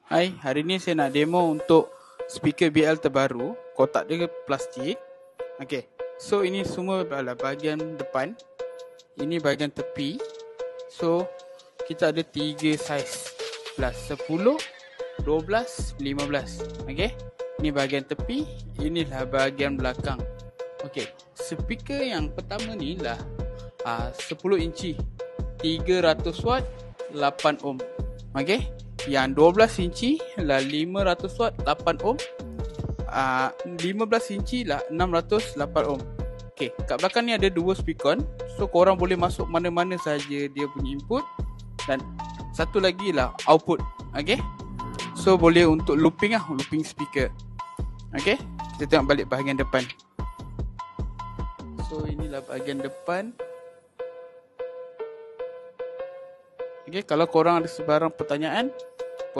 Hai, hari ni saya nak demo untuk speaker BL terbaru. Kotak dia plastik. Okey, so ini semua adalah bahagian depan. Ini bahagian tepi. So, kita ada 3 saiz. Plus 10, 12, 15. Okey, ini bahagian tepi. Inilah bahagian belakang. Okey, speaker yang pertama ni lah 10 inci 300 watt 8 ohm. Okey, yang 12 inci lah 500 watt 8 ohm. 15 inci lah 608 ohm. Okey, kat belakang ni ada 2 speaker. So korang boleh masuk mana-mana saja dia punya input. Dan satu lagi lah output. Okey, so boleh untuk looping looping speaker. Okey, kita tengok balik bahagian depan. So inilah bahagian depan. Okey, kalau korang ada sebarang pertanyaan,